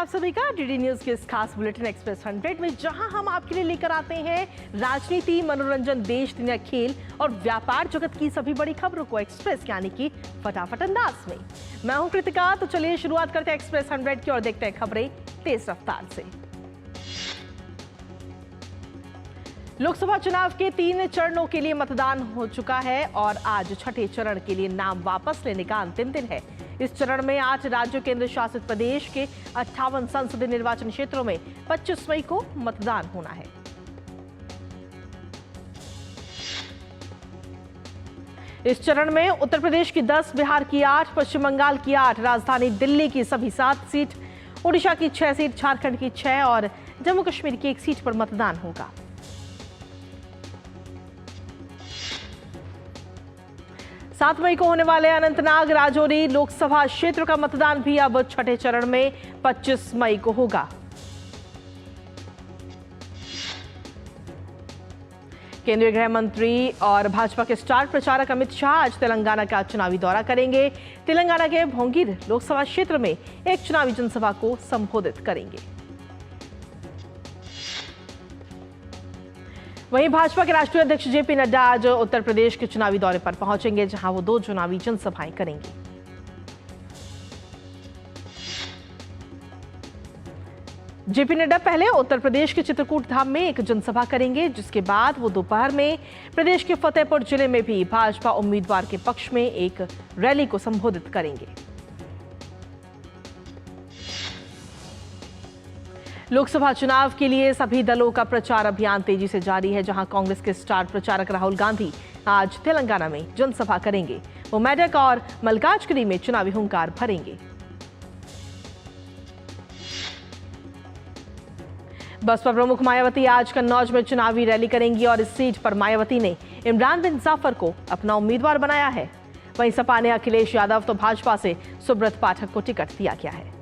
आप सभी का डीडी न्यूज के इस खास बुलेटिन एक्सप्रेस 100 में, जहां हम आपके लिए लेकर आते हैं राजनीति, मनोरंजन, देश दुनिया, खेल और व्यापार जगत की सभी बड़ी खबरों को एक्सप्रेस यानी कि फटाफट अंदाज में। मैं हूं कृतिका, तो चलिए शुरुआत करते हैं एक्सप्रेस 100 की और देखते हैं खबरें तेज रफ्तार से। लोकसभा चुनाव के 3 चरणों के लिए मतदान हो चुका है और आज छठे चरण के लिए नाम वापस लेने का अंतिम दिन है। इस चरण में 8 राज्यों केंद्र शासित प्रदेश के 58 संसदीय निर्वाचन क्षेत्रों में 25 मई को मतदान होना है। इस चरण में उत्तर प्रदेश की 10, बिहार की 8, पश्चिम बंगाल की 8, राजधानी दिल्ली की सभी 7 सीट, ओडिशा की 6 सीट, झारखंड की 6 और जम्मू कश्मीर की 1 सीट पर मतदान होगा। 7 मई को होने वाले अनंतनाग राजौरी लोकसभा क्षेत्र का मतदान भी अब छठे चरण में 25 मई को होगा। केंद्रीय गृह मंत्री और भाजपा के स्टार प्रचारक अमित शाह आज तेलंगाना का चुनावी दौरा करेंगे। तेलंगाना के भोंगीर लोकसभा क्षेत्र में एक चुनावी जनसभा को संबोधित करेंगे। वहीं भाजपा के राष्ट्रीय अध्यक्ष जेपी नड्डा आज उत्तर प्रदेश के चुनावी दौरे पर पहुंचेंगे, जहां वो 2 चुनावी जनसभाएं करेंगे। जेपी नड्डा पहले उत्तर प्रदेश के चित्रकूट धाम में एक जनसभा करेंगे, जिसके बाद वो दोपहर में प्रदेश के फतेहपुर जिले में भी भाजपा उम्मीदवार के पक्ष में एक रैली को संबोधित करेंगे। लोकसभा चुनाव के लिए सभी दलों का प्रचार अभियान तेजी से जारी है, जहां कांग्रेस के स्टार प्रचारक राहुल गांधी आज तेलंगाना में जनसभा करेंगे। वो मेदक और मल्काजगिरी में चुनावी हुंकार भरेंगे। बसपा प्रमुख मायावती आज कन्नौज में चुनावी रैली करेंगी और इस सीट पर मायावती ने इमरान बिन जाफर को अपना उम्मीदवार बनाया है। वहीं सपा ने अखिलेश यादव तो भाजपा से सुब्रत पाठक को टिकट दिया गया है।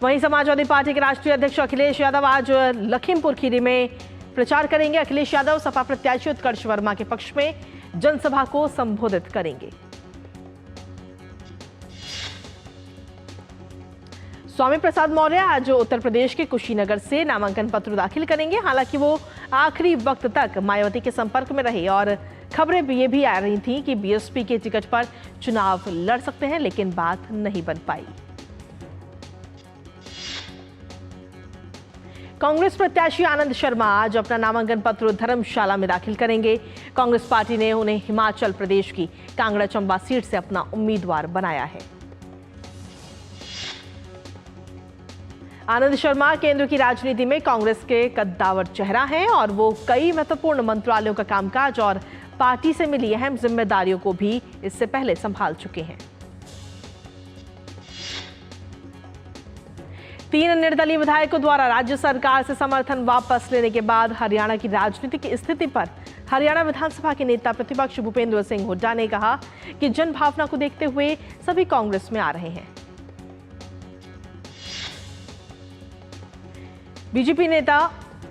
वहीं समाजवादी पार्टी के राष्ट्रीय अध्यक्ष अखिलेश यादव आज लखीमपुर खीरी में प्रचार करेंगे। अखिलेश यादव सपा प्रत्याशी उत्कर्ष वर्मा के पक्ष में जनसभा को संबोधित करेंगे। स्वामी प्रसाद मौर्य आज उत्तर प्रदेश के कुशीनगर से नामांकन पत्र दाखिल करेंगे। हालांकि वो आखिरी वक्त तक मायावती के संपर्क में रहे और खबरें ये भी आ रही थीं कि बीएसपी के टिकट पर चुनाव लड़ सकते हैं, लेकिन बात नहीं बन पाई। कांग्रेस प्रत्याशी आनंद शर्मा आज अपना नामांकन पत्र धर्मशाला में दाखिल करेंगे। कांग्रेस पार्टी ने उन्हें हिमाचल प्रदेश की कांगड़ा चंबा सीट से अपना उम्मीदवार बनाया है। आनंद शर्मा केंद्र की राजनीति में कांग्रेस के कद्दावर चेहरा हैं और वो कई महत्वपूर्ण मंत्रालयों का कामकाज और पार्टी से मिली अहम जिम्मेदारियों को भी इससे पहले संभाल चुके हैं। 3 निर्दलीय विधायकों द्वारा राज्य सरकार से समर्थन वापस लेने के बाद हरियाणा की राजनीतिक स्थिति पर हरियाणा विधानसभा के नेता प्रतिपक्ष भूपेंद्र सिंह हुड्डा ने कहा कि जनभावना को देखते हुए सभी कांग्रेस में आ रहे हैं। बीजेपी नेता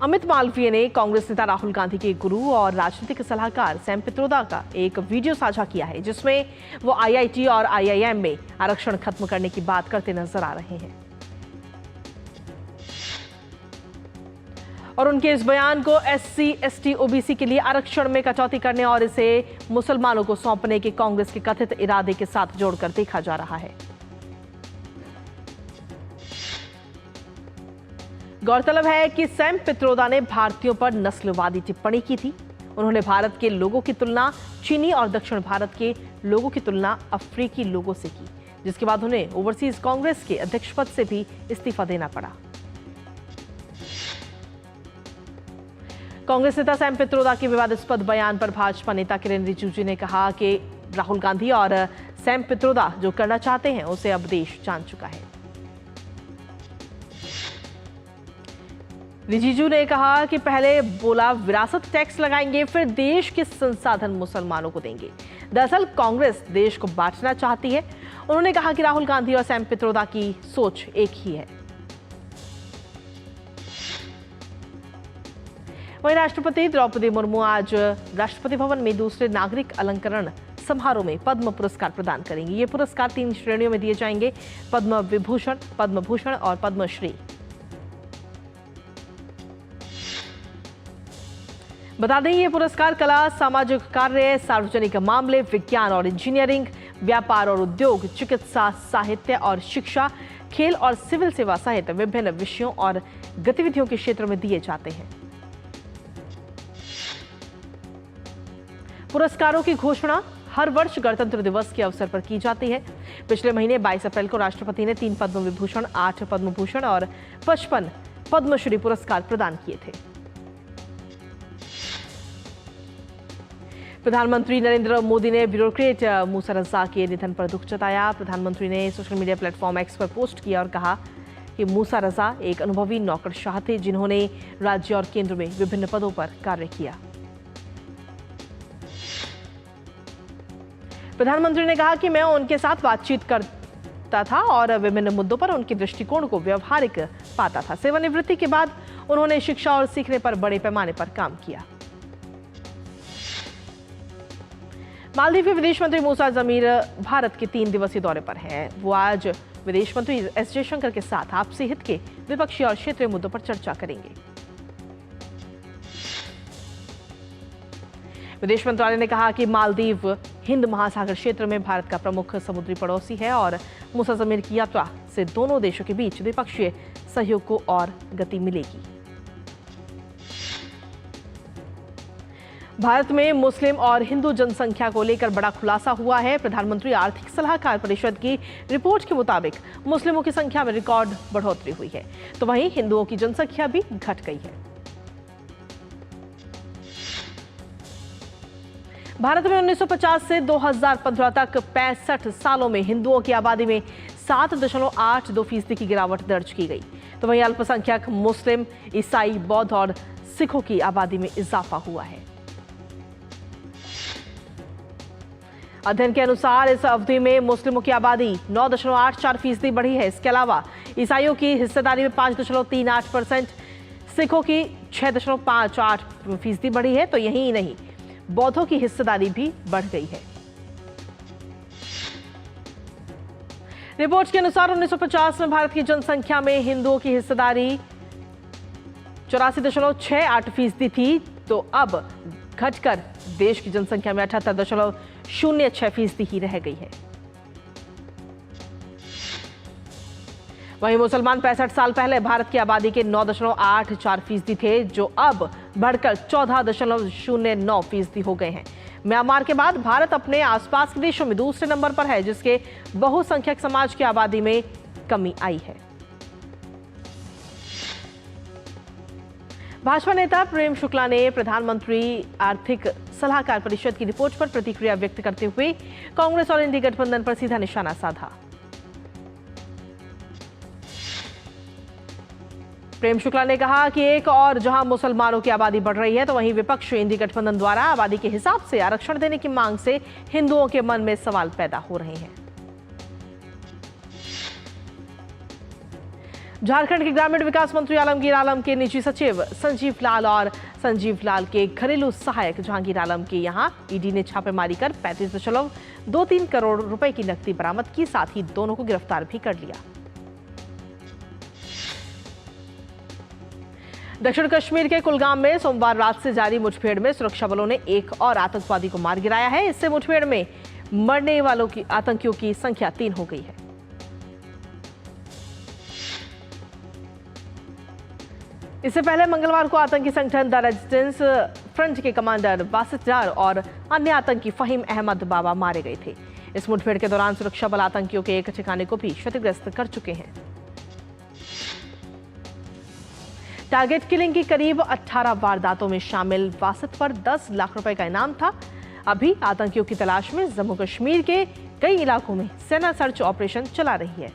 अमित मालवीय ने कांग्रेस नेता राहुल गांधी के गुरु और राजनीतिक सलाहकार सैम पित्रोदा का एक वीडियो साझा किया है, जिसमें वो आईआईटी और आईआईएम में आरक्षण खत्म करने की बात करते नजर आ रहे हैं। और उनके इस बयान को एससी, एसटी, ओबीसी के लिए आरक्षण में कटौती करने और इसे मुसलमानों को सौंपने के कांग्रेस के कथित इरादे के साथ जोड़कर देखा जा रहा है। गौरतलब है कि सैम पित्रोदा ने भारतीयों पर नस्लवादी टिप्पणी की थी। उन्होंने भारत के लोगों की तुलना चीनी और दक्षिण भारत के लोगों की तुलना अफ्रीकी लोगों से की, जिसके बाद उन्हें ओवरसीज कांग्रेस के अध्यक्ष पद से भी इस्तीफा देना पड़ा। कांग्रेस नेता सैम पित्रोदा के विवादास्पद बयान पर भाजपा नेता किरेन रिजिजू ने कहा कि राहुल गांधी और सैम पित्रोदा जो करना चाहते हैं उसे अब देश जान चुका है। रिजिजू ने कहा कि पहले बोला विरासत टैक्स लगाएंगे, फिर देश के संसाधन मुसलमानों को देंगे। दरअसल कांग्रेस देश को बांटना चाहती है। उन्होंने कहा कि राहुल गांधी और सैम पित्रोदा की सोच एक ही है। वहीं राष्ट्रपति द्रौपदी मुर्मू आज राष्ट्रपति भवन में दूसरे नागरिक अलंकरण समारोह में पद्म पुरस्कार प्रदान करेंगी। ये पुरस्कार 3 श्रेणियों में दिए जाएंगे, पद्म विभूषण, पद्म भूषण और पद्मश्री। बता दें ये पुरस्कार कला, सामाजिक कार्य, सार्वजनिक मामले, विज्ञान और इंजीनियरिंग, व्यापार और उद्योग, चिकित्सा, साहित्य और शिक्षा, खेल और सिविल सेवा सहित विभिन्न विषयों और गतिविधियों के क्षेत्र में दिए जाते हैं। पुरस्कारों की घोषणा हर वर्ष गणतंत्र दिवस के अवसर पर की जाती है। पिछले महीने 22 अप्रैल को राष्ट्रपति ने 3 पद्म विभूषण, 8 पद्म भूषण और 55 पद्मश्री पुरस्कार प्रदान किए थे। प्रधानमंत्री नरेंद्र मोदी ने ब्यूरोक्रेट मूसा रजा के निधन पर दुख जताया। प्रधानमंत्री ने सोशल मीडिया प्लेटफॉर्म एक्स पर पोस्ट किया और कहा कि मूसा रजा एक अनुभवी नौकरशाह थे जिन्होंने राज्य और केंद्र में विभिन्न पदों पर कार्य किया। प्रधानमंत्री ने कहा कि मैं उनके साथ बातचीत करता था और विभिन्न मुद्दों पर उनके दृष्टिकोण को व्यवहारिक पाता था। सेवानिवृत्ति के बाद उन्होंने शिक्षा और सीखने पर बड़े पैमाने पर काम किया। मालदीव के विदेश मंत्री मूसा जमीर भारत के 3 दिवसीय दौरे पर हैं। वो आज विदेश मंत्री एस जयशंकर के साथ आपसी हित के द्विपक्षीय और क्षेत्रीय मुद्दों पर चर्चा करेंगे। विदेश मंत्रालय ने कहा कि मालदीव हिंद महासागर क्षेत्र में भारत का प्रमुख समुद्री पड़ोसी है और मूसा जमीर की यात्रा से दोनों देशों के बीच द्विपक्षीय सहयोग को और गति मिलेगी। भारत में मुस्लिम और हिंदू जनसंख्या को लेकर बड़ा खुलासा हुआ है। प्रधानमंत्री आर्थिक सलाहकार परिषद की रिपोर्ट के मुताबिक मुस्लिमों की संख्या में रिकॉर्ड बढ़ोतरी हुई है, तो वहीं हिंदुओं की जनसंख्या भी घट गई है। भारत में 1950 से 2015 तक 65 सालों में हिंदुओं की आबादी में 7.82% की गिरावट दर्ज की गई, तो वहीं अल्पसंख्यक मुस्लिम, ईसाई, बौद्ध और सिखों की आबादी में इजाफा हुआ है। अध्ययन के अनुसार इस अवधि में मुस्लिमों की आबादी 9.84% बढ़ी है। इसके अलावा ईसाइयों की हिस्सेदारी में 5.38%, सिखों की 6.58% बढ़ी है, तो यही नहीं बौद्धों की हिस्सेदारी भी बढ़ गई है। रिपोर्ट के अनुसार 1950 में भारत की जनसंख्या में हिंदुओं की हिस्सेदारी 84.68% थी, तो अब घटकर देश की जनसंख्या में 78.06% ही रह गई है। वहीं मुसलमान 65 साल पहले भारत की आबादी के 9.84% थे, जो अब बढ़कर 14.09% हो गए हैं। म्यांमार के बाद भारत अपने आसपास के देशों में दूसरे नंबर पर है, जिसके बहुसंख्यक समाज की आबादी में कमी आई है। भाजपा नेता प्रेम शुक्ला ने प्रधानमंत्री आर्थिक सलाहकार परिषद की रिपोर्ट पर प्रतिक्रिया व्यक्त करते हुए कांग्रेस और इंडी गठबंधन पर सीधा निशाना साधा। प्रेम शुक्ला ने कहा कि एक और जहां मुसलमानों की आबादी बढ़ रही है, तो वहीं विपक्ष इंडी गठबंधन द्वारा आबादी के हिसाब से आरक्षण देने की मांग से हिंदुओं के मन में सवाल पैदा हो रहे हैं। झारखंड के ग्रामीण विकास मंत्री आलमगीर आलम के निजी सचिव संजीव लाल और संजीव लाल के घरेलू सहायक जहांगीर आलम के यहां ईडी ने छापेमारी कर 35.23 करोड़ रुपए की नकदी बरामद की, साथ ही दोनों को गिरफ्तार भी कर लिया। दक्षिण कश्मीर के कुलगाम में सोमवार रात से जारी मुठभेड़ में सुरक्षा बलों ने एक और आतंकवादी को मार गिराया है। इससे मुठभेड़ में मरने वालों की आतंकियों की संख्या 3 हो गई है। इससे पहले मंगलवार को आतंकी संगठन द रेजिस्टेंस फ्रंट के कमांडर वासित डार और अन्य आतंकी फहीम अहमद बाबा मारे गए थे। इस मुठभेड़ के दौरान सुरक्षा बल आतंकियों के एक ठिकाने को भी क्षतिग्रस्त कर चुके हैं। टारगेट किलिंग की करीब 18 वारदातों में शामिल वासित पर 10 लाख रुपए का इनाम था। अभी आतंकियों की तलाश में जम्मू कश्मीर के कई इलाकों में सेना सर्च ऑपरेशन चला रही है।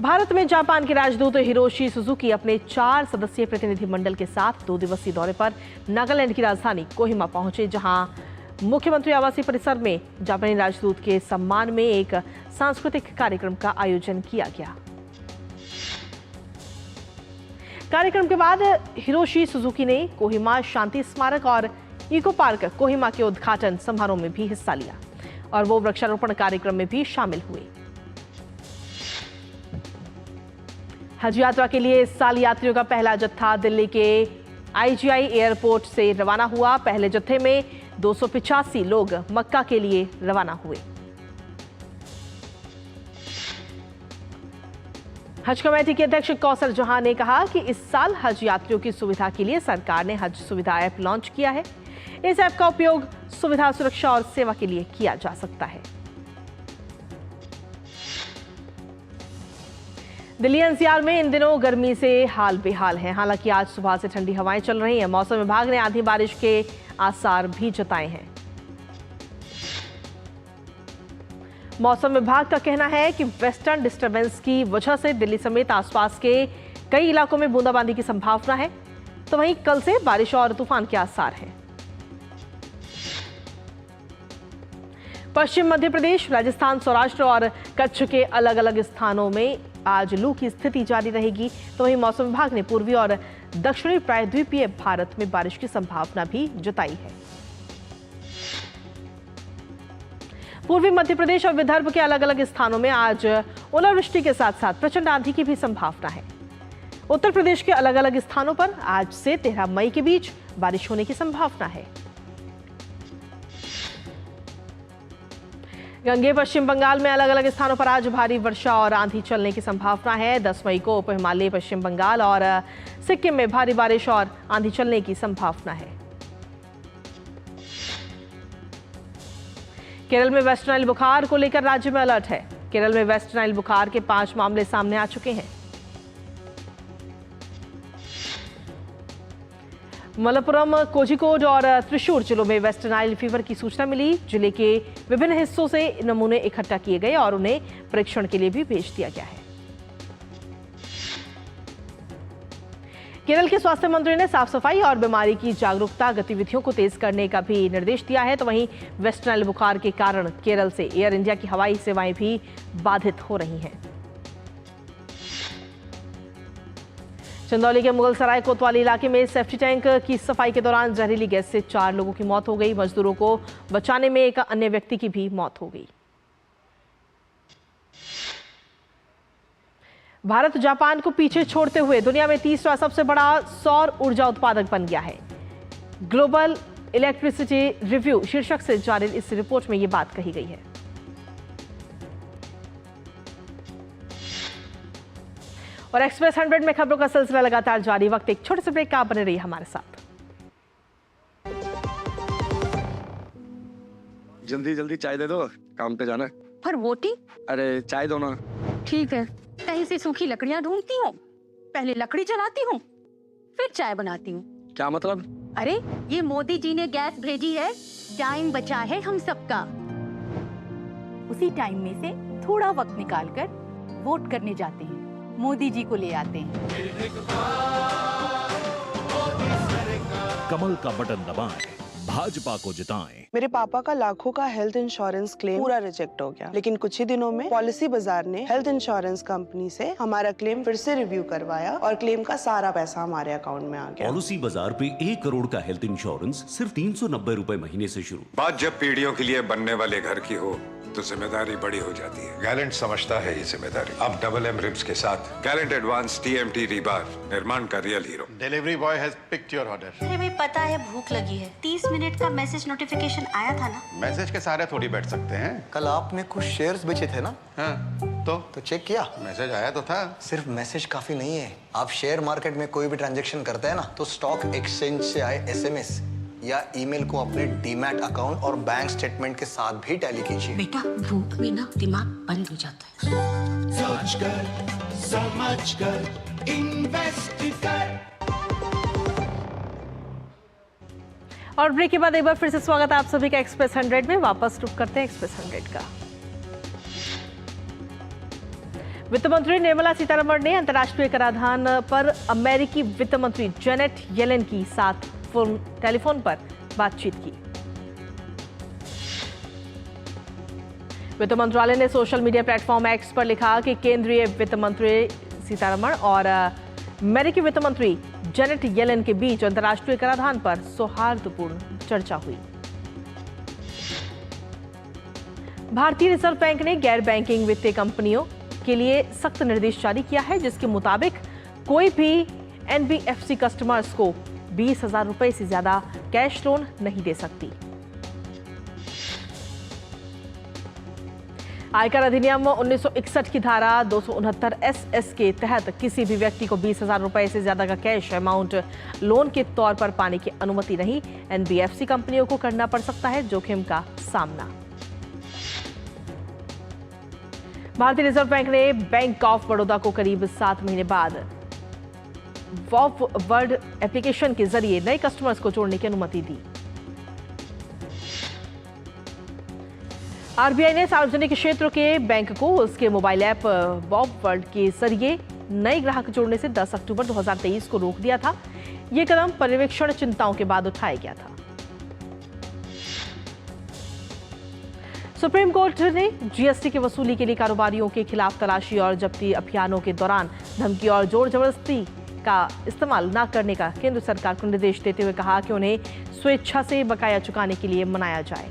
भारत में जापान के राजदूत हिरोशी सुजुकी अपने 4 सदस्यीय प्रतिनिधिमंडल के साथ 2 दिवसीय दौरे पर नागालैंड की राजधानी कोहिमा पहुंचे, जहां मुख्यमंत्री आवासीय परिसर में जापानी राजदूत के सम्मान में एक सांस्कृतिक कार्यक्रम का आयोजन किया गया। कार्यक्रम के बाद हिरोशी सुजुकी ने कोहिमा शांति स्मारक और इको पार्क कोहिमा के उद्घाटन समारोह में भी हिस्सा लिया और वो वृक्षारोपण कार्यक्रम में भी शामिल हुए। हज यात्रा के लिए इस साल यात्रियों का पहला जत्था दिल्ली के IGI एयरपोर्ट से रवाना हुआ। पहले जत्थे में 285 लोग मक्का के लिए रवाना हुए। हज कमेटी के अध्यक्ष कौसर जहां ने कहा कि इस साल हज यात्रियों की सुविधा के लिए सरकार ने हज सुविधा ऐप लॉन्च किया है। इस ऐप का उपयोग सुविधा, सुरक्षा और सेवा के लिए किया जा सकता है। दिल्ली NCR में इन दिनों गर्मी से हाल बेहाल है। हालांकि आज सुबह से ठंडी हवाएं चल रही हैं। मौसम विभाग ने आंधी बारिश के आसार भी जताए हैं। मौसम विभाग का कहना है कि वेस्टर्न डिस्टर्बेंस की वजह से दिल्ली समेत आसपास के कई इलाकों में बूंदाबांदी की संभावना है, तो वहीं कल से बारिश और तूफान के आसार हैं। पश्चिम मध्य प्रदेश, राजस्थान, सौराष्ट्र और कच्छ के अलग अलग स्थानों में आज लू की स्थिति जारी रहेगी, तो वहीं मौसम विभाग ने पूर्वी और दक्षिणी प्रायद्वीपीय भारत में बारिश की संभावना भी जताई है। पूर्वी मध्य प्रदेश और विदर्भ के अलग अलग स्थानों में आज ओलावृष्टि के साथ साथ प्रचंड आंधी की भी संभावना है। उत्तर प्रदेश के अलग अलग स्थानों पर आज से 13 मई के बीच बारिश होने की संभावना है। गंगे पश्चिम बंगाल में अलग अलग स्थानों पर आज भारी वर्षा और आंधी चलने की संभावना है। 10 मई को उप हिमालय पश्चिम बंगाल और सिक्किम में भारी बारिश और आंधी चलने की संभावना है। केरल में वेस्ट नाइल बुखार को लेकर राज्य में अलर्ट है। केरल में वेस्ट नाइल बुखार के 5 मामले सामने आ चुके हैं। मलप्पुरम, कोझिकोड और त्रिशूर जिलों में वेस्ट नाइल फीवर की सूचना मिली। जिले के विभिन्न हिस्सों से नमूने इकट्ठा किए गए और उन्हें परीक्षण के लिए भी भेज दिया गया है। केरल के स्वास्थ्य मंत्री ने साफ सफाई और बीमारी की जागरूकता गतिविधियों को तेज करने का भी निर्देश दिया है। तो वहीं वेस्ट नाइल बुखार के कारण केरल से एयर इंडिया की हवाई सेवाएं भी बाधित हो रही हैं। चंदौली के मुगलसराय कोतवाली इलाके में सेफ्टी टैंक की सफाई के दौरान जहरीली गैस से 4 लोगों की मौत हो गई। मजदूरों को बचाने में एक अन्य व्यक्ति की भी मौत हो गई। भारत जापान को पीछे छोड़ते हुए दुनिया में तीसरा सबसे बड़ा सौर ऊर्जा उत्पादक बन गया है। ग्लोबल इलेक्ट्रिसिटी रिव्यू शीर्षक से जारी इस रिपोर्ट में यह बात कही गई है। और एक्सप्रेस 100 में खबरों का सिलसिला लगातार जारी। वक्त एक छोटे से ब्रेक का, बने रहिए हमारे साथ। जल्दी जल्दी चाय दे दो, काम पे जाना है। पर वोटिंग? अरे चाय दो ना। ठीक है, कहीं से सूखी लकड़ियां ढूंढती हूँ, पहले लकड़ी जलाती हूँ, फिर चाय बनाती हूँ। क्या मतलब? अरे ये मोदी जी ने गैस भेजी है, टाइम बचा है हम सबका। उसी टाइम में से थोड़ा वक्त निकालकर वोट करने जाते हैं, मोदी जी को ले आते हैं। कमल का बटन दबाएं, भाजपा को जिताएं। मेरे पापा का लाखों का हेल्थ इंश्योरेंस क्लेम पूरा रिजेक्ट हो गया, लेकिन कुछ ही दिनों में पॉलिसी बाजार ने हेल्थ इंश्योरेंस कंपनी से हमारा क्लेम फिर से रिव्यू करवाया और क्लेम का सारा पैसा हमारे अकाउंट में आ गया। पॉलिसी बाजार पे 1 करोड़ का हेल्थ इंश्योरेंस सिर्फ 390 रुपए महीने से शुरू। बात जब पीढ़ियों के लिए बनने वाले घर की हो तो जिम्मेदारी बड़ी हो जाती है। गैलेंट समझता है ये जिम्मेदारी। अब डबल एम रिब्स के साथ गैलेंट एडवांस TMT रीबार, निर्माण का real hero. Delivery boy has picked your order. अरे भाई पता है भूख लगी है। 30 मिनट का मैसेज नोटिफिकेशन आया था ना। मैसेज के सारे थोड़ी बैठ सकते हैं। कल आपने कुछ शेयर्स बेचे थे ना? हाँ, तो चेक किया? मैसेज आया तो था। सिर्फ मैसेज काफी नहीं है। आप शेयर मार्केट में कोई भी ट्रांजैक्शन करते हैं ना, तो स्टॉक एक्सचेंज से आए SMS या ईमेल को अपने डीमैट अकाउंट और बैंक स्टेटमेंट के साथ भी टैली कीजिए। बेटा भूख में ना दिमाग बंद हो जाता है। सोच कर, समझ कर, इन्वेस्ट कर। और ब्रेक के बाद एक बार फिर से स्वागत है आप सभी का एक्सप्रेस 100 में। वापस रुक करते हैं एक्सप्रेस 100 का। वित्त मंत्री निर्मला सीतारमण ने अंतर्राष्ट्रीय कराधान पर अमेरिकी वित्त मंत्री जेनेट येलेन की साथ टेलीफोन पर बातचीत की। वित्त मंत्रालय ने सोशल मीडिया प्लेटफॉर्म X पर लिखा कि केंद्रीय वित्त मंत्री सीतारमण और अमेरिकी वित्त मंत्री जेनेट येलेन के बीच अंतर्राष्ट्रीय कराधान पर सौहार्दपूर्ण चर्चा हुई। भारतीय रिजर्व बैंक ने गैर बैंकिंग वित्तीय कंपनियों के लिए सख्त निर्देश जारी किया है, जिसके मुताबिक कोई भी एनबीएफसी कस्टमर्स को 20,000 रुपए से ज्यादा कैश लोन नहीं दे सकती। आयकर अधिनियम 1961 की धारा 269 SS के तहत किसी भी व्यक्ति को 20,000 रुपए से ज्यादा का कैश अमाउंट लोन के तौर पर पाने की अनुमति नहीं। एनबीएफसी कंपनियों को करना पड़ सकता है जोखिम का सामना। भारतीय रिजर्व बैंक ने बैंक ऑफ बड़ौदा को करीब 7 महीने बाद वॉप वर्ड एप्लीकेशन के जरिए नए कस्टमर्स को जोड़ने की अनुमति दी। आरबीआई ने सार्वजनिक क्षेत्र के बैंक को उसके मोबाइल ऐप वॉप वर्ल्ड के जरिए नए ग्राहक जोड़ने से 10 अक्टूबर 2023 को रोक दिया था। यह कदम पर्यवेक्षण चिंताओं के बाद उठाया गया था। सुप्रीम कोर्ट ने जीएसटी की वसूली के लिए कारोबारियों के खिलाफ तलाशी और जब्ती अभियानों के दौरान धमकी और जोर जबरदस्ती का इस्तेमाल न करने का केंद्र सरकार को निर्देश देते हुए कहा कि उन्हें स्वेच्छा से बकाया चुकाने के लिए मनाया जाए।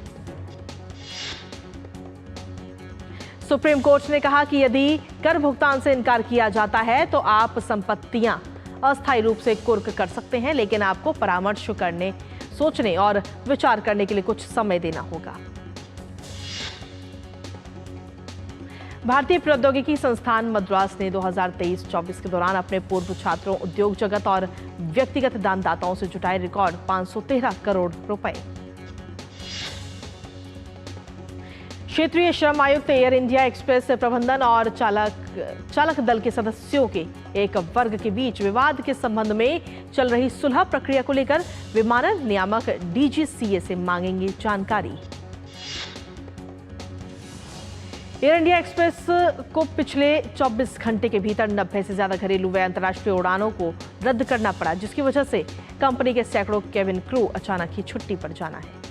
सुप्रीम कोर्ट ने कहा कि यदि कर भुगतान से इनकार किया जाता है तो आप संपत्तियां अस्थायी रूप से कुर्क कर सकते हैं, लेकिन आपको परामर्श करने, सोचने और विचार करने के लिए कुछ समय देना होगा। भारतीय प्रौद्योगिकी संस्थान मद्रास ने 2023-24 के दौरान अपने पूर्व छात्रों, उद्योग जगत और व्यक्तिगत दानदाताओं से जुटाए रिकॉर्ड 513 करोड़ रुपए। क्षेत्रीय श्रम आयुक्त एयर इंडिया एक्सप्रेस प्रबंधन और चालक दल के सदस्यों के एक वर्ग के बीच विवाद के संबंध में चल रही सुलह प्रक्रिया को लेकर विमानन नियामक डीजीसीए से मांगेंगे जानकारी। एयर इंडिया एक्सप्रेस को पिछले 24 घंटे के भीतर 90 से ज्यादा घरेलू व अंतर्राष्ट्रीय उड़ानों को रद्द करना पड़ा, जिसकी वजह से कंपनी के सैकड़ों केबिन क्रू अचानक ही छुट्टी पर जाना है।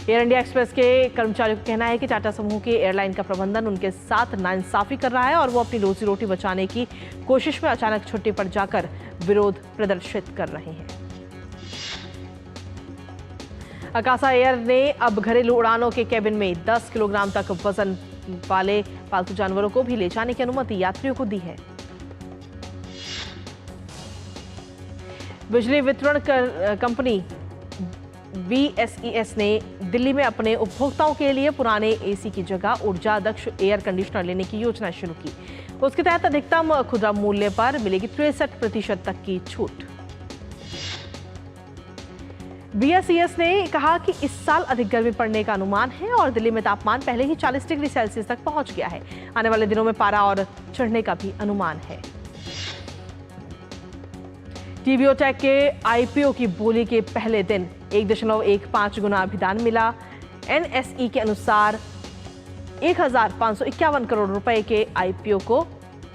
एयर इंडिया एक्सप्रेस के कर्मचारियों का कहना है कि टाटा समूह के एयरलाइन का प्रबंधन उनके साथ नाइंसाफी कर रहा है और वो अपनी रोजी रोटी बचाने की कोशिश में अचानक छुट्टी पर जाकर विरोध प्रदर्शित कर रहे हैं। अकासा एयर ने अब घरेलू उड़ानों के केबिन में 10 किलोग्राम तक वजन वाले पालतू जानवरों को भी ले जाने की अनुमति यात्रियों को दी है। बिजली वितरण कंपनी BSES ने दिल्ली में अपने उपभोक्ताओं के लिए पुराने एसी की जगह ऊर्जा दक्ष एयर कंडीशनर लेने की योजना शुरू की। उसके तहत अधिकतम खुदरा मूल्य पर मिलेगी 63% तक की छूट। BSES ने कहा कि इस साल अधिक गर्मी पड़ने का अनुमान है और दिल्ली में तापमान पहले ही 40 डिग्री सेल्सियस तक पहुंच गया है। आने वाले दिनों में पारा और चढ़ने का भी अनुमान है। टीवीओ टेक के IPO की बोली के पहले दिन 1.15 गुना अभिदान मिला। NSE के अनुसार 1,551 करोड़ रुपए के IPO को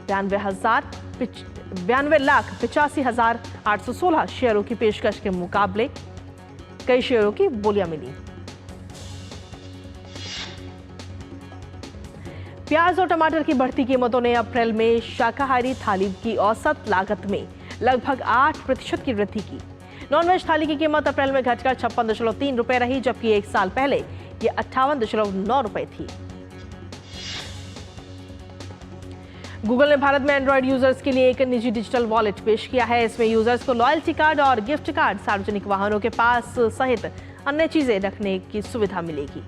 92,85,816 शेयरों की पेशकश के मुकाबले कई शेयरों की बोलियां मिली। प्याज और टमाटर की बढ़ती कीमतों ने अप्रैल में शाकाहारी थाली की औसत लागत में लगभग 8% की वृद्धि की। नॉनवेज थाली की कीमत अप्रैल में घटकर 56.3 रुपए रही, जबकि एक साल पहले यह 58.9 रुपए थी। गूगल ने भारत में एंड्रॉयड यूजर्स के लिए एक निजी डिजिटल वॉलेट पेश किया है। इसमें यूजर्स को लॉयल्टी कार्ड और गिफ्ट कार्ड, सार्वजनिक वाहनों के पास सहित अन्य चीजें रखने की सुविधा मिलेगी।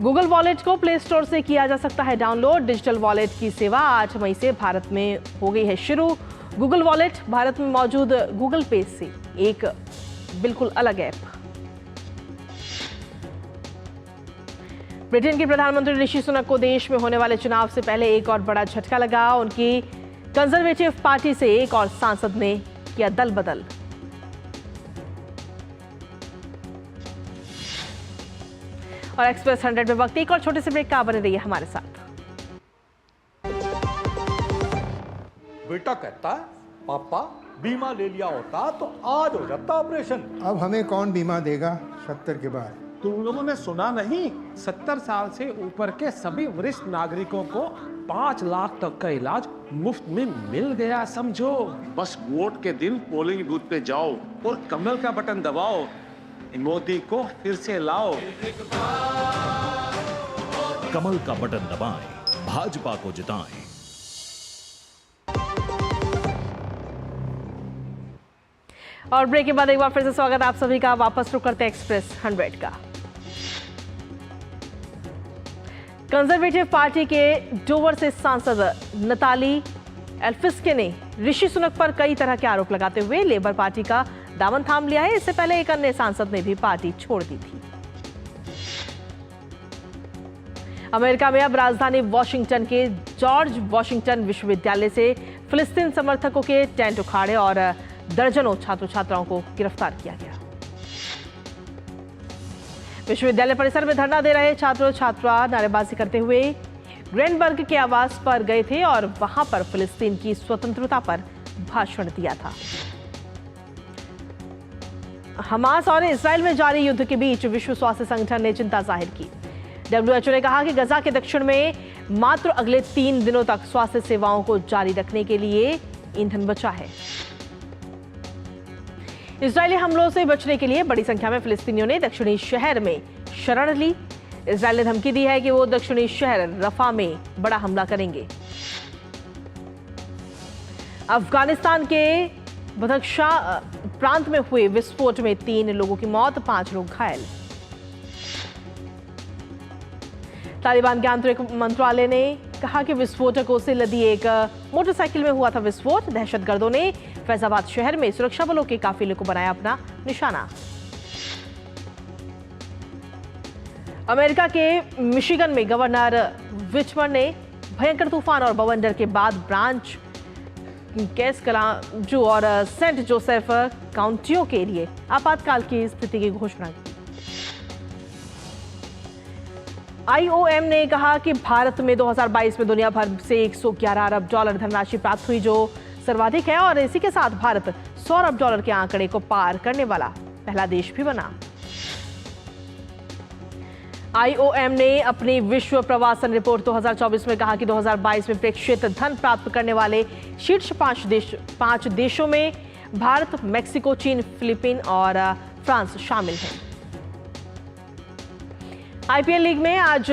गूगल वॉलेट को प्ले स्टोर से किया जा सकता है डाउनलोड। डिजिटल वॉलेट की सेवा 8 मई से भारत में हो गई है शुरू। गूगल वॉलेट भारत में मौजूद गूगल पे से एक बिल्कुल अलग ऐप। ब्रिटेन के प्रधानमंत्री ऋषि सुनक को देश में होने वाले चुनाव से पहले एक और बड़ा झटका लगा। उनकी कंजर्वेटिव पार्टी से एक और सांसद ने किया दल बदल। और एक्सप्रेस 100 में वक्त एक और छोटे से ब्रेक का, बने रहिए हमारे साथ। बेटा कहता है पापा बीमा ले लिया होता तो आज हो जाता ऑपरेशन। अब हमें कौन बीमा देगा 70 के बाद? तुम लोगों ने सुना नहीं? 70 साल से ऊपर के सभी वरिष्ठ नागरिकों को 5 लाख तक का इलाज मुफ्त में मिल गया। समझो, बस वोट के दिन पोलिंग बूथ पे जाओ और कमल का बटन दबाओ, मोदी को फिर से लाओ। कमल का बटन दबाएं, भाजपा को जिताएं। और ब्रेक के बाद एक बार फिर से स्वागत आप सभी का। वापस रुक करते हैं एक्सप्रेस 100 का। कंजर्वेटिव पार्टी के डोवर से सांसद नताली एल्फिस्के ने ऋषि सुनक पर कई तरह के आरोप लगाते हुए लेबर पार्टी का दामन थाम लिया है। इससे पहले एक अन्य सांसद ने भी पार्टी छोड़ दी थी। अमेरिका में अब राजधानी वॉशिंगटन के जॉर्ज वॉशिंगटन विश्वविद्यालय से फिलिस्तीन समर्थकों के टेंट उखाड़े और दर्जनों छात्र छात्राओं को गिरफ्तार किया गया। विश्वविद्यालय परिसर में धरना दे रहे छात्र छात्रा नारेबाजी करते हुए ग्रेनबर्ग के आवास पर गए थे और वहां पर फिलिस्तीन की स्वतंत्रता पर भाषण दिया था। हमास और इस्राएल में जारी युद्ध के बीच विश्व स्वास्थ्य संगठन ने चिंता जाहिर की। WHO ने कहा कि गजा के दक्षिण में मात्र अगले 3 दिनों तक स्वास्थ्य सेवाओं को जारी रखने के लिए ईंधन बचा है। इजरायली हमलों से बचने के लिए बड़ी संख्या में फिलिस्तीनियों ने दक्षिणी शहर में शरण ली। इजरायल ने धमकी दी है कि वो दक्षिणी शहर रफा में बड़ा हमला करेंगे। अफगानिस्तान के बदख्शा प्रांत में हुए विस्फोट में 3 लोगों की मौत, 5 लोग घायल। तालिबान के आंतरिक मंत्रालय ने कहा कि विस्फोटकों से लदी एक मोटरसाइकिल में हुआ था विस्फोट। दहशतगर्दों ने फैजाबाद शहर में सुरक्षा बलों के काफिले को बनाया अपना निशाना। अमेरिका के मिशिगन में गवर्नर विचमर ने भयंकर तूफान और बवंडर के बाद ब्रांच कैसकलाजू और सेंट जोसेफ काउंटियों के लिए आपातकाल की स्थिति की घोषणा की। IOM ने कहा कि भारत में 2022 में दुनिया भर से 111 अरब डॉलर धनराशि प्राप्त हुई, जो सर्वाधिक है, और इसी के साथ भारत 100 अरब डॉलर के आंकड़े को पार करने वाला पहला देश भी बना। IOM ने अपनी विश्व प्रवासन रिपोर्ट 2024 में कहा कि 2022 में प्रेक्षित धन प्राप्त करने वाले शीर्ष 5 देशों में भारत, मेक्सिको, चीन, फिलीपीन और फ्रांस शामिल हैं। IPL लीग में आज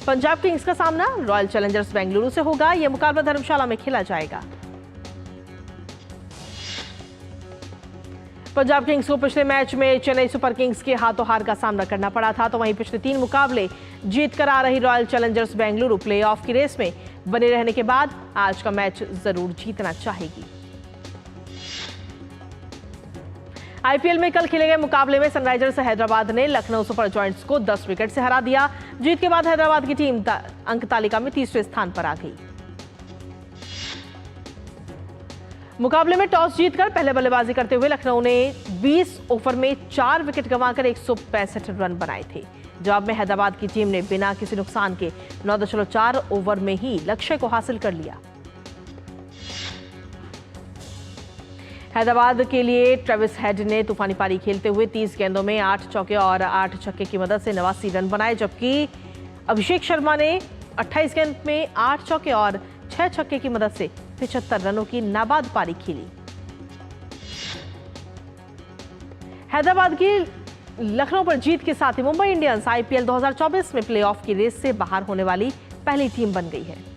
पंजाब किंग्स का सामना रॉयल चैलेंजर्स बेंगलुरु से होगा। यह मुकाबला धर्मशाला में खेला जाएगा। पंजाब किंग्स को पिछले मैच में चेन्नई सुपर किंग्स के हाथों हार का सामना करना पड़ा था, तो वहीं पिछले 3 मुकाबले जीत कर आ रही रॉयल चैलेंजर्स बेंगलुरु प्लेऑफ की रेस में बने रहने के बाद आज का मैच जरूर जीतना चाहेगी। IPL में कल खेले गए मुकाबले में सनराइजर्स हैदराबाद ने लखनऊ सुपर जॉयंट्स को 10 विकेट से हरा दिया। जीत के बाद हैदराबाद की टीम अंक तालिका में 30वें स्थान पर आ गई। मुकाबले में टॉस जीतकर पहले बल्लेबाजी करते हुए लखनऊ ने 20 ओवर में 4 विकेट गंवाकर 165 रन बनाए थे। जवाब में हैदराबाद की टीम ने बिना किसी नुकसान के 9.4 ओवर में ही लक्ष्य को हासिल कर लिया। हैदराबाद के लिए ट्रेविस हेड ने तूफानी पारी खेलते हुए 30 गेंदों में 8 चौके और 8 छक्के की मदद से 89 रन बनाए, जबकि अभिषेक शर्मा ने 28 गेंद में 8 चौके और 6 छक्के की मदद से 75 रनों की नाबाद पारी खेली। हैदराबाद की लखनऊ पर जीत के साथ ही मुंबई इंडियंस IPL 2024 में प्लेऑफ की रेस से बाहर होने वाली पहली टीम बन गई है।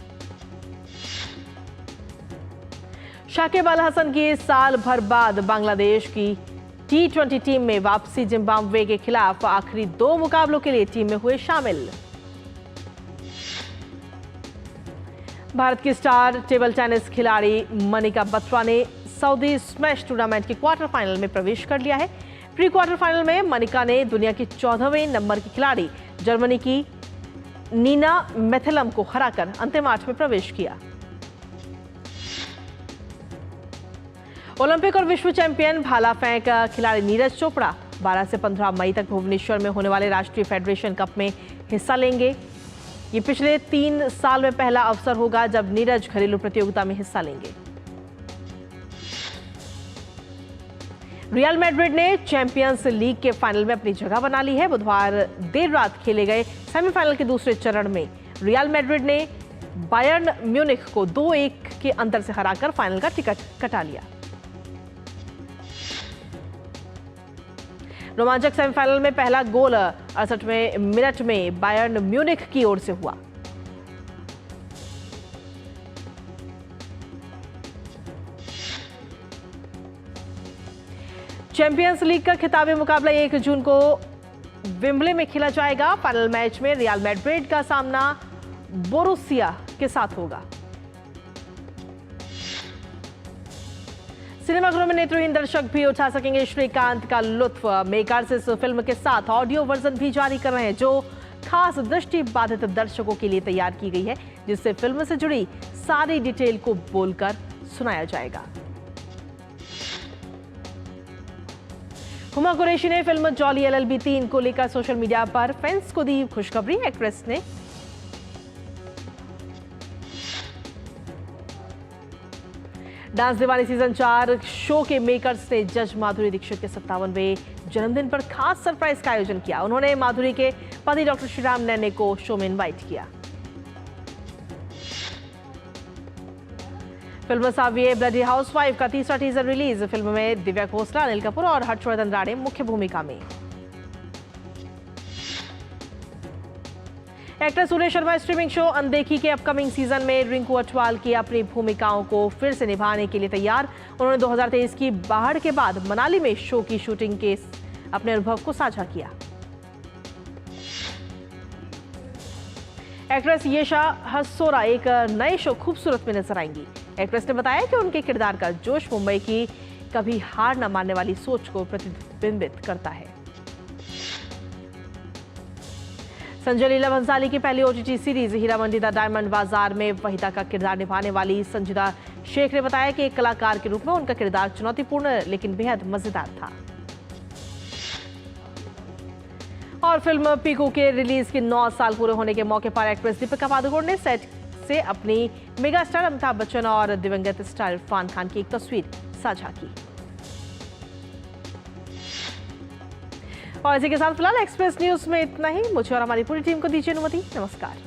शाकिब अल हसन की साल भर बाद बांग्लादेश की T20 टीम में वापसी जिम्बाब्वे के खिलाफ आखिरी 2 मुकाबलों के लिए टीम में हुए शामिल। भारत की स्टार टेबल टेनिस खिलाड़ी मनिका बत्रा ने सऊदी स्मैश टूर्नामेंट के क्वार्टर फाइनल में प्रवेश कर लिया है। प्री क्वार्टर फाइनल में मनिका ने दुनिया की 14वें नंबर की खिलाड़ी जर्मनी की नीना मेथेलम को हराकर अंतिम 8 में प्रवेश किया। ओलंपिक और विश्व चैंपियन भाला फेंक खिलाड़ी नीरज चोपड़ा 12 से 15 मई तक भुवनेश्वर में होने वाले राष्ट्रीय फेडरेशन कप में हिस्सा लेंगे। ये पिछले 3 साल में पहला अवसर होगा जब नीरज घरेलू प्रतियोगिता में हिस्सा लेंगे। रियल मैड्रिड ने चैंपियंस लीग के फाइनल में अपनी जगह बना ली है। बुधवार देर रात खेले गए सेमीफाइनल के दूसरे चरण में रियल मैड्रिड ने बायर्न म्यूनिख को 2-1 के अंतर से हराकर फाइनल का टिकट कटा लिया। रोमांचक सेमीफाइनल में पहला गोल 68वें मिनट में बायर्न म्यूनिख की ओर से हुआ। चैंपियंस लीग का खिताबी मुकाबला 1 जून को विम्बले में खेला जाएगा। फाइनल मैच में रियल मैड्रिड का सामना बोरुसिया के साथ होगा। सिनेमाघरों में नेत्रहीन दर्शक भी उठा सकेंगे श्रीकांत का लुत्फ। मेकर्स इस फिल्म के साथ ऑडियो वर्जन भी जारी कर रहे हैं, जो खास दृष्टि बाधित दर्शकों के लिए तैयार की गई है, जिससे फिल्म से जुड़ी सारी डिटेल को बोलकर सुनाया जाएगा। हुमा कुरैशी ने फिल्म जॉली LLB 3 को लेकर सोशल मीडिया पर फैंस को दी खुशखबरी। एक्ट्रेस ने डांस दीवानी सीजन 4 शो के मेकर्स ने जज माधुरी दीक्षित के 57वें जन्मदिन पर खास सरप्राइज का आयोजन किया। उन्होंने माधुरी के पति डॉक्टर श्रीराम नैने को शो में इनवाइट किया। फिल्म साविये ब्लडी हाउसवाइफ का तीसरा टीजर रिलीज। फिल्म में दिव्या खोसला, अनिल कपूर और हर्षवर्धन राणे मुख्य भूमिका में। एक्टर सूर्य शर्मा स्ट्रीमिंग शो अनदेखी के अपकमिंग सीजन में रिंकू अटवाल की अपनी भूमिकाओं को फिर से निभाने के लिए तैयार। उन्होंने 2023 की बाढ़ के बाद मनाली में शो की शूटिंग के अपने अनुभव को साझा किया। एक्ट्रेस येशा हसोरा एक नए शो खूबसूरत में नजर आएंगी। एक्ट्रेस ने बताया कि उनके किरदार का जोश मुंबई की कभी हार न मानने वाली सोच को प्रतिबिंबित करता है। संजय लीला भंसाली की पहली OTT series Heera Mandi the diamond bazaar में वहीदा का किरदार निभाने वाली संजिदा शेख ने बताया कि एक कलाकार के रूप में उनका किरदार चुनौतीपूर्ण लेकिन बेहद मजेदार था। और फिल्म पीकू के रिलीज के 9 साल पूरे होने के मौके पर एक्ट्रेस दीपिका पादुकोण ने सेट से अपनी मेगा स्टार अमिताभ बच्चन और दिवंगत स्टार इरफान खान की एक तस्वीर साझा की। और इसी के साथ फिलहाल एक्सप्रेस न्यूज में इतना ही। मुझे और हमारी पूरी टीम को दीजिए अनुमति। नमस्कार।